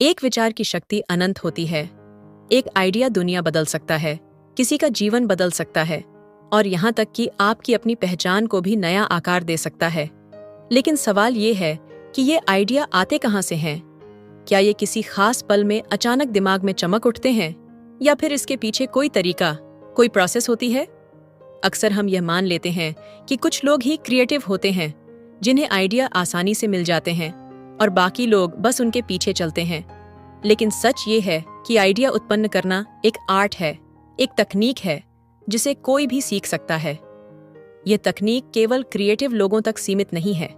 एक विचार की शक्ति अनंत होती है। एक आइडिया दुनिया बदल सकता है, किसी का जीवन बदल सकता है और यहाँ तक कि आपकी अपनी पहचान को भी नया आकार दे सकता है। लेकिन सवाल ये है कि ये आइडिया आते कहाँ से हैं? क्या ये किसी खास पल में अचानक दिमाग में चमक उठते हैं या फिर इसके पीछे कोई तरीका, कोई प्रोसेस होती है? अक्सर हम यह मान लेते हैं कि कुछ लोग ही क्रिएटिव होते हैं, जिन्हें आइडिया आसानी से मिल जाते हैं और बाकी लोग बस उनके पीछे चलते हैं। लेकिन सच ये है कि आइडिया उत्पन्न करना एक आर्ट है, एक तकनीक है जिसे कोई भी सीख सकता है। यह तकनीक केवल क्रिएटिव लोगों तक सीमित नहीं है,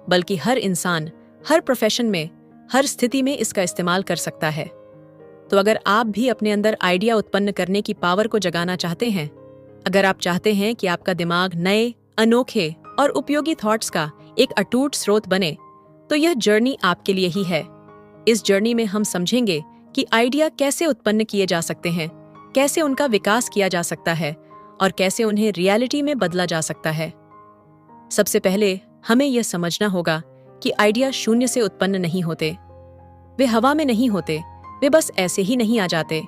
बल्कि हर इंसान, हर प्रोफेशन में, हर स्थिति में इसका इस्तेमाल कर सकता है। तो अगर आप भी अपने अंदर आइडिया उत्पन्न करने की पावर को जगाना चाहते हैं, अगर आप चाहते हैं कि आपका दिमाग नए, अनोखे और उपयोगी थॉट्स का एक अटूट स्रोत बने, तो यह जर्नी आपके लिए ही है। इस जर्नी में हम समझेंगे कि आइडिया कैसे उत्पन्न किए जा सकते हैं, कैसे उनका विकास किया जा सकता है और कैसे उन्हें रियलिटी में बदला जा सकता है। सबसे पहले हमें यह समझना होगा कि आइडिया शून्य से उत्पन्न नहीं होते। वे हवा में नहीं होते, वे बस ऐसे ही नहीं आ जाते।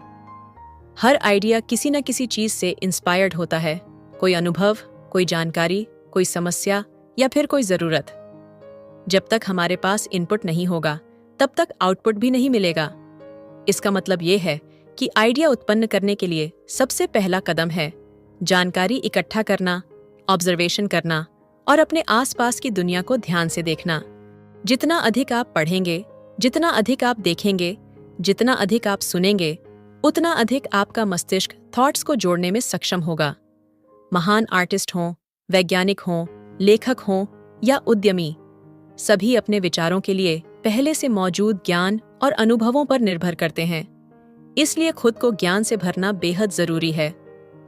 हर आइडिया किसी न किसी चीज से इंस्पायर्ड होता है, कोई अनुभव, कोई जानकारी, कोई समस्या या फिर कोई जरूरत। जब तक हमारे पास इनपुट नहीं होगा, तब तक आउटपुट भी नहीं मिलेगा। इसका मतलब ये है कि आइडिया उत्पन्न करने के लिए सबसे पहला कदम है जानकारी इकट्ठा करना, ऑब्जर्वेशन करना और अपने आसपास की दुनिया को ध्यान से देखना। जितना अधिक आप पढ़ेंगे, जितना अधिक आप देखेंगे, जितना अधिक आप सुनेंगे, उतना अधिक आपका मस्तिष्क थॉट्स को जोड़ने में सक्षम होगा। महान आर्टिस्ट हों, वैज्ञानिक हों, लेखक हों या उद्यमी, सभी अपने विचारों के लिए पहले से मौजूद ज्ञान और अनुभवों पर निर्भर करते हैं। इसलिए खुद को ज्ञान से भरना बेहद जरूरी है।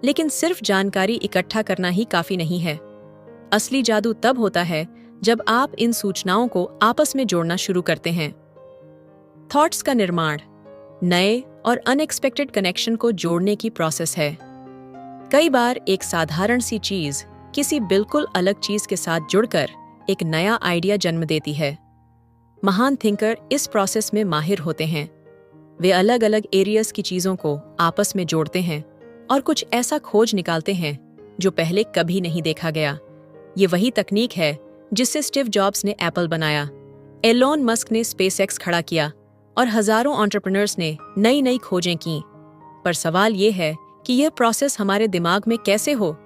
लेकिन सिर्फ जानकारी इकट्ठा करना ही काफी नहीं है। असली जादू तब होता है जब आप इन सूचनाओं को आपस में जोड़ना शुरू करते हैं। थॉट्स का निर्माण नए और अनएक्सपेक्टेड कनेक्शन को जोड़ने की प्रोसेस है। कई बार एक साधारण सी चीज किसी बिल्कुल अलग चीज के साथ जुड़कर एक नया आइडिया जन्म देती है। महान थिंकर इस प्रोसेस में माहिर होते हैं। वे अलग अलग एरियाज की चीजों को आपस में जोड़ते हैं और कुछ ऐसा खोज निकालते हैं जो पहले कभी नहीं देखा गया। ये वही तकनीक है जिससे स्टीव जॉब्स ने एप्पल बनाया, एलोन मस्क ने स्पेसएक्स खड़ा किया और हजारों एंटरप्रेन्योर्स ने नई नई खोजें की। पर सवाल ये है कि यह प्रोसेस हमारे दिमाग में कैसे हो?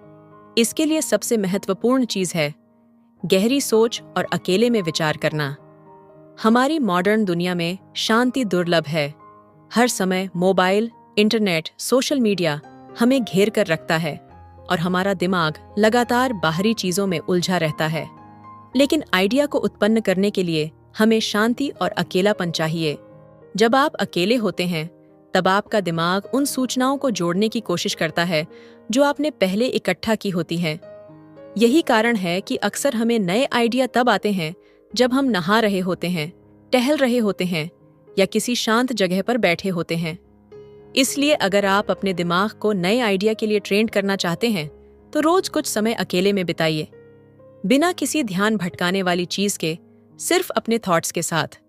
इसके लिए सबसे महत्वपूर्ण चीज है गहरी सोच और अकेले में विचार करना। हमारी मॉडर्न दुनिया में शांति दुर्लभ है। हर समय मोबाइल, इंटरनेट, सोशल मीडिया हमें घेर कर रखता है और हमारा दिमाग लगातार बाहरी चीजों में उलझा रहता है। लेकिन आइडिया को उत्पन्न करने के लिए हमें शांति और अकेलापन चाहिए। जब आप अकेले होते हैं, तब आपका दिमाग उन सूचनाओं को जोड़ने की कोशिश करता है जो आपने पहले इकट्ठा की होती हैं। यही कारण है कि अक्सर हमें नए आइडिया तब आते हैं जब हम नहा रहे होते हैं, टहल रहे होते हैं या किसी शांत जगह पर बैठे होते हैं। इसलिए अगर आप अपने दिमाग को नए आइडिया के लिए ट्रेन करना चाहते हैं, तो रोज कुछ समय अकेले में बिताइए, बिना किसी ध्यान भटकाने वाली चीज के, सिर्फ अपने थॉट्स के साथ।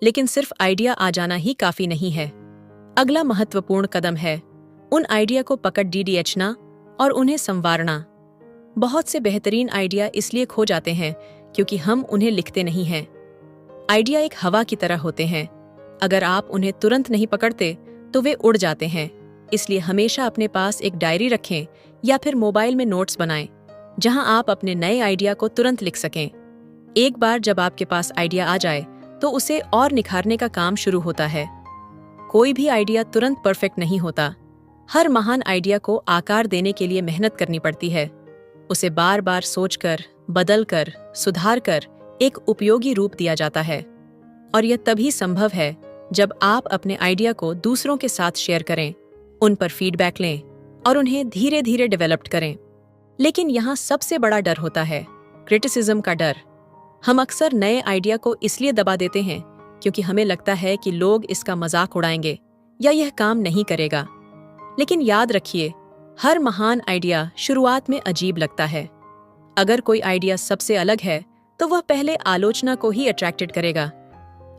लेकिन सिर्फ आइडिया आ जाना ही काफी नहीं है। अगला महत्वपूर्ण कदम है उन आइडिया को पकड़ डीडीएचना और उन्हें संवारना। बहुत से बेहतरीन आइडिया इसलिए खो जाते हैं क्योंकि हम उन्हें लिखते नहीं हैं। आइडिया एक हवा की तरह होते हैं। अगर आप उन्हें तुरंत नहीं पकड़ते तो वे उड़ जाते हैं। इसलिए हमेशा अपने पास एक डायरी रखें या फिर मोबाइल में नोट्स बनाएं, जहां आप अपने नए आइडिया को तुरंत लिख सकें। एक बार जब आपके पास आइडिया आ जाए तो उसे और निखारने का काम शुरू होता है। कोई भी आइडिया तुरंत परफेक्ट नहीं होता। हर महान आइडिया को आकार देने के लिए मेहनत करनी पड़ती है। उसे बार बार सोचकर, बदलकर, सुधारकर एक उपयोगी रूप दिया जाता है। और यह तभी संभव है जब आप अपने आइडिया को दूसरों के साथ शेयर करें, उन पर फीडबैक लें और उन्हें धीरे धीरे डेवलप करें। लेकिन यहाँ सबसे बड़ा डर होता है क्रिटिसिज्म का डर। हम अक्सर नए आइडिया को इसलिए दबा देते हैं क्योंकि हमें लगता है कि लोग इसका मजाक उड़ाएंगे या यह काम नहीं करेगा। लेकिन याद रखिए, हर महान आइडिया शुरुआत में अजीब लगता है। अगर कोई आइडिया सबसे अलग है तो वह पहले आलोचना को ही अट्रैक्टेड करेगा।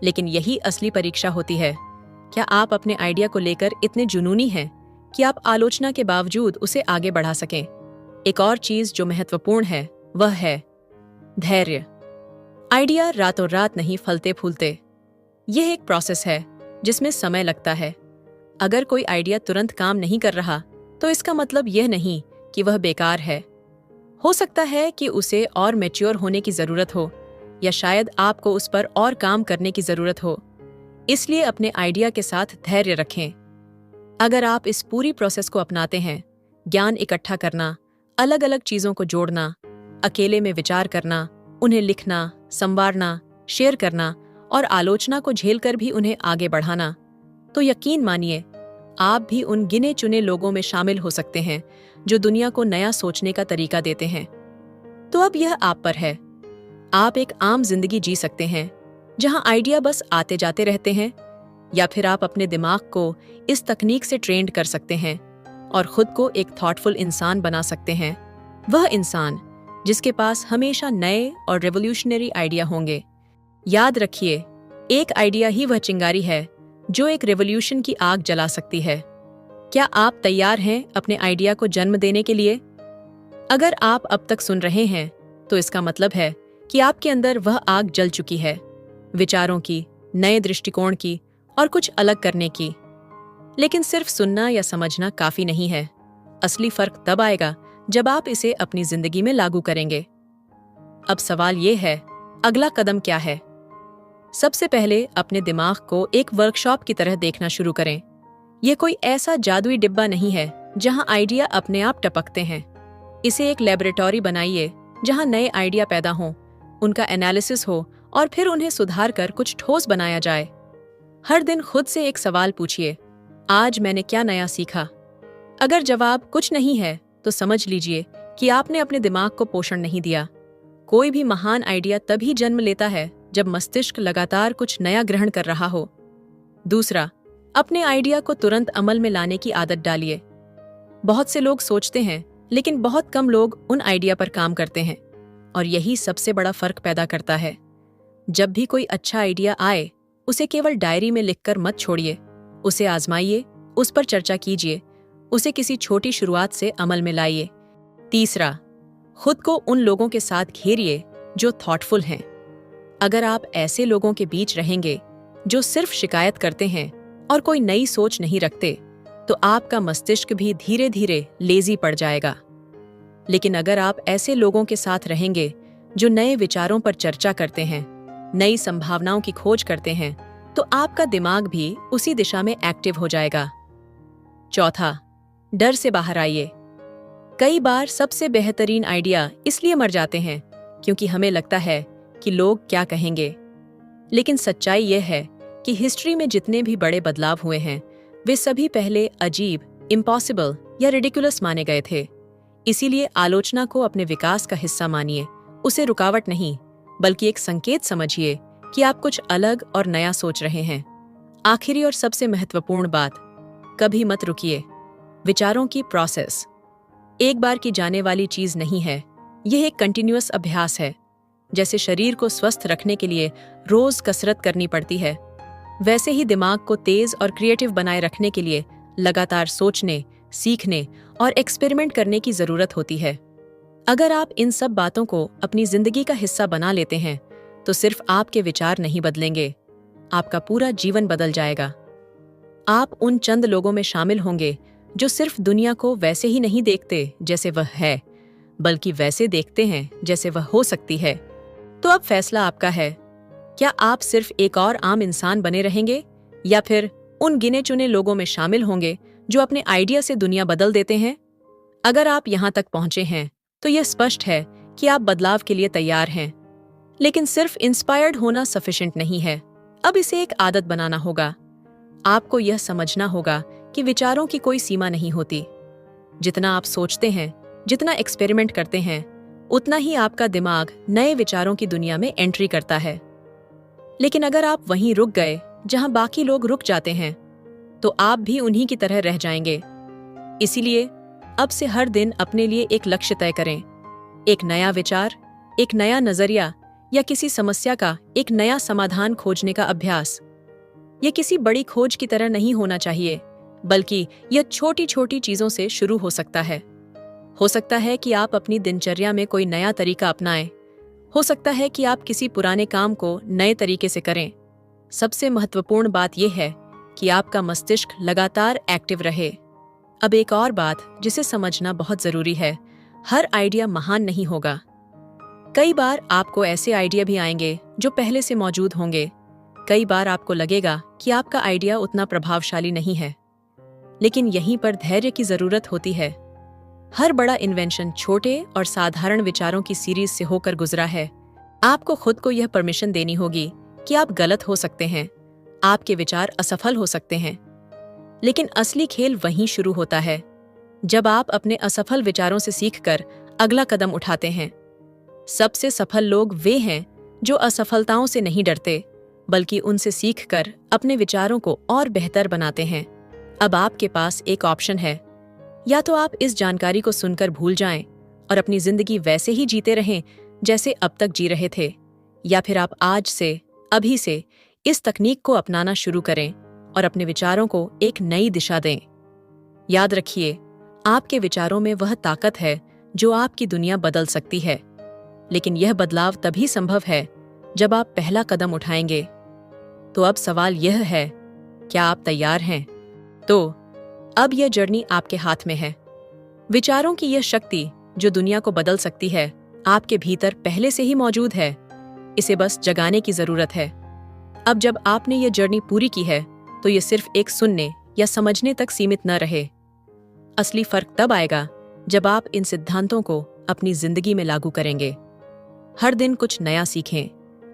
लेकिन यही असली परीक्षा होती है। क्या आप अपने आइडिया को लेकर इतने जुनूनी हैं कि आप आलोचना के बावजूद उसे आगे बढ़ा सकें? एक और चीज जो महत्वपूर्ण है वह है धैर्य। आइडिया रातों रात नहीं फलते फूलते। यह एक प्रोसेस है जिसमें समय लगता है। अगर कोई आइडिया तुरंत काम नहीं कर रहा तो इसका मतलब यह नहीं कि वह बेकार है। हो सकता है कि उसे और मैच्योर होने की जरूरत हो, या शायद आपको उस पर और काम करने की जरूरत हो। इसलिए अपने आइडिया के साथ धैर्य रखें। अगर आप इस पूरी प्रोसेस को अपनाते हैं, ज्ञान इकट्ठा करना, अलग अलग चीजों को जोड़ना, अकेले में विचार करना, उन्हें लिखना, संवारना, शेयर करना और आलोचना को झेलकर भी उन्हें आगे बढ़ाना, तो यकीन मानिए आप भी उन गिने चुने लोगों में शामिल हो सकते हैं जो दुनिया को नया सोचने का तरीका देते हैं। तो अब यह आप पर है। आप एक आम जिंदगी जी सकते हैं जहां आइडिया बस आते जाते रहते हैं, या फिर आप अपने दिमाग को इस तकनीक से ट्रेंड कर सकते हैं और खुद को एक थॉटफुल इंसान बना सकते हैं। वह इंसान जिसके पास हमेशा नए और रेवोल्यूशनरी आइडिया होंगे। याद रखिए, एक आइडिया ही वह चिंगारी है जो एक रेवोल्यूशन की आग जला सकती है। क्या आप तैयार हैं अपने आइडिया को जन्म देने के लिए? अगर आप अब तक सुन रहे हैं तो इसका मतलब है कि आपके अंदर वह आग जल चुकी है, विचारों की, नए दृष्टिकोण की और कुछ अलग करने की। लेकिन सिर्फ सुनना या समझना काफी नहीं है। असली फर्क तब आएगा जब आप इसे अपनी जिंदगी में लागू करेंगे। अब सवाल यह है, अगला कदम क्या है? सबसे पहले अपने दिमाग को एक वर्कशॉप की तरह देखना शुरू करें। यह कोई ऐसा जादुई डिब्बा नहीं है जहां आइडिया अपने आप टपकते हैं। इसे एक लैबोरेटरी बनाइए जहां नए आइडिया पैदा हों, उनका एनालिसिस हो और फिर उन्हें सुधार कर कुछ ठोस बनाया जाए। हर दिन खुद से एक सवाल पूछिए, आज मैंने क्या नया सीखा? अगर जवाब कुछ नहीं है तो समझ लीजिए कि आपने अपने दिमाग को पोषण नहीं दिया। कोई भी महान आइडिया तभी जन्म लेता है जब मस्तिष्क लगातार कुछ नया ग्रहण कर रहा हो। दूसरा, अपने आइडिया को तुरंत अमल में लाने की आदत डालिए। बहुत से लोग सोचते हैं, लेकिन बहुत कम लोग उन आइडिया पर काम करते हैं, और यही सबसे बड़ा फर्क पैदा करता है। जब भी कोई अच्छा आइडिया आए, उसे केवल डायरी में लिखकर मत छोड़िए। उसे आजमाइए, उस पर चर्चा कीजिए, उसे किसी छोटी शुरुआत से अमल में लाइए। तीसरा, खुद को उन लोगों के साथ घेरिए जो थॉटफुल हैं। अगर आप ऐसे लोगों के बीच रहेंगे जो सिर्फ शिकायत करते हैं और कोई नई सोच नहीं रखते, तो आपका मस्तिष्क भी धीरे धीरे लेजी पड़ जाएगा। लेकिन अगर आप ऐसे लोगों के साथ रहेंगे जो नए विचारों पर चर्चा करते हैं, नई संभावनाओं की खोज करते हैं, तो आपका दिमाग भी उसी दिशा में एक्टिव हो जाएगा। चौथा, डर से बाहर आइए। कई बार सबसे बेहतरीन आइडिया इसलिए मर जाते हैं क्योंकि हमें लगता है कि लोग क्या कहेंगे। लेकिन सच्चाई यह है कि हिस्ट्री में जितने भी बड़े बदलाव हुए हैं, वे सभी पहले अजीब, इम्पॉसिबल या रिडिकुलस माने गए थे। इसीलिए आलोचना को अपने विकास का हिस्सा मानिए, उसे रुकावट नहीं, बल्कि एक संकेत समझिए कि आप कुछ अलग और नया सोच रहे हैं। आखिरी और सबसे महत्वपूर्ण बात, कभी मत रुकिए। विचारों की प्रोसेस एक बार की जाने वाली चीज नहीं है, यह एक कंटिन्यूअस अभ्यास है। जैसे शरीर को स्वस्थ रखने के लिए रोज कसरत करनी पड़ती है, वैसे ही दिमाग को तेज और क्रिएटिव बनाए रखने के लिए लगातार सोचने, सीखने और एक्सपेरिमेंट करने की जरूरत होती है। अगर आप इन सब बातों को अपनी जिंदगी का हिस्सा बना लेते हैं, तो सिर्फ आपके विचार नहीं बदलेंगे, आपका पूरा जीवन बदल जाएगा। आप उन चंद लोगों में शामिल होंगे जो सिर्फ दुनिया को वैसे ही नहीं देखते जैसे वह है, बल्कि वैसे देखते हैं जैसे वह हो सकती है। तो अब फैसला आपका है। क्या आप सिर्फ एक और आम इंसान बने रहेंगे, या फिर उन गिने चुने लोगों में शामिल होंगे जो अपने आइडिया से दुनिया बदल देते हैं? अगर आप यहाँ तक पहुंचे हैं तो यह स्पष्ट है कि आप बदलाव के लिए तैयार हैं। लेकिन सिर्फ इंस्पायर्ड होना सफिशिएंट नहीं है, अब इसे एक आदत बनाना होगा। आपको यह समझना होगा कि विचारों की कोई सीमा नहीं होती। जितना आप सोचते हैं, जितना एक्सपेरिमेंट करते हैं, उतना ही आपका दिमाग नए विचारों की दुनिया में एंट्री करता है। लेकिन अगर आप वहीं रुक गए जहां बाकी लोग रुक जाते हैं, तो आप भी उन्हीं की तरह रह जाएंगे। इसीलिए अब से हर दिन अपने लिए एक लक्ष्य तय करें, एक नया विचार, एक नया नजरिया या किसी समस्या का एक नया समाधान खोजने का अभ्यास। ये किसी बड़ी खोज की तरह नहीं होना चाहिए, बल्कि यह छोटी छोटी चीजों से शुरू हो सकता है। हो सकता है कि आप अपनी दिनचर्या में कोई नया तरीका अपनाएं। हो सकता है कि आप किसी पुराने काम को नए तरीके से करें। सबसे महत्वपूर्ण बात यह है कि आपका मस्तिष्क लगातार एक्टिव रहे। अब एक और बात जिसे समझना बहुत जरूरी है, हर आइडिया महान नहीं होगा। कई बार आपको ऐसे आइडिया भी आएंगे जो पहले से मौजूद होंगे। कई बार आपको लगेगा कि आपका आइडिया उतना प्रभावशाली नहीं है, लेकिन यहीं पर धैर्य की जरूरत होती है। हर बड़ा इन्वेंशन छोटे और साधारण विचारों की सीरीज से होकर गुजरा है। आपको खुद को यह परमिशन देनी होगी कि आप गलत हो सकते हैं, आपके विचार असफल हो सकते हैं। लेकिन असली खेल वहीं शुरू होता है, जब आप अपने असफल विचारों से सीखकर अगला कदम उठाते हैं। सबसे सफल लोग वे हैं जो असफलताओं से नहीं डरते, बल्कि उनसे सीखकर अपने विचारों को और बेहतर बनाते हैं। अब आपके पास एक ऑप्शन है, या तो आप इस जानकारी को सुनकर भूल जाएं और अपनी जिंदगी वैसे ही जीते रहें जैसे अब तक जी रहे थे, या फिर आप आज से, अभी से इस तकनीक को अपनाना शुरू करें और अपने विचारों को एक नई दिशा दें। याद रखिए, आपके विचारों में वह ताकत है जो आपकी दुनिया बदल सकती है। लेकिन यह बदलाव तभी संभव है जब आप पहला कदम उठाएंगे। तो अब सवाल यह है, क्या आप तैयार हैं? तो अब यह जर्नी आपके हाथ में है। विचारों की यह शक्ति जो दुनिया को बदल सकती है, आपके भीतर पहले से ही मौजूद है। इसे बस जगाने की जरूरत है। अब जब आपने यह जर्नी पूरी की है, तो यह सिर्फ एक सुनने या समझने तक सीमित न रहे। असली फर्क तब आएगा जब आप इन सिद्धांतों को अपनी जिंदगी में लागू करेंगे। हर दिन कुछ नया सीखें,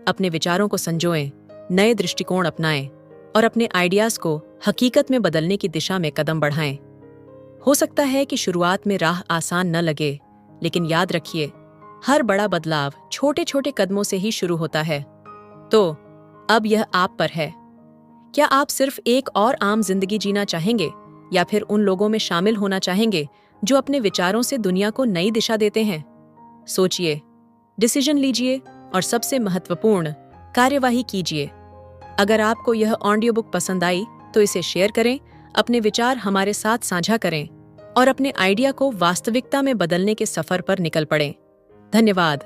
अपने विचारों को संजोएं, नए दृष्टिकोण अपनाएं और अपने आइडियाज को हकीकत में बदलने की दिशा में कदम बढ़ाएं। हो सकता है कि शुरुआत में राह आसान न लगे, लेकिन याद रखिए, हर बड़ा बदलाव छोटे छोटे कदमों से ही शुरू होता है। तो अब यह आप पर है। क्या आप सिर्फ एक और आम जिंदगी जीना चाहेंगे, या फिर उन लोगों में शामिल होना चाहेंगे जो अपने विचारों से दुनिया को नई दिशा देते हैं? सोचिए, डिसीजन लीजिए और सबसे महत्वपूर्ण, कार्यवाही कीजिए। अगर आपको यह ऑडियो बुक पसंद आई तो इसे शेयर करें, अपने विचार हमारे साथ साझा करें और अपने आइडिया को वास्तविकता में बदलने के सफर पर निकल पड़ें। धन्यवाद।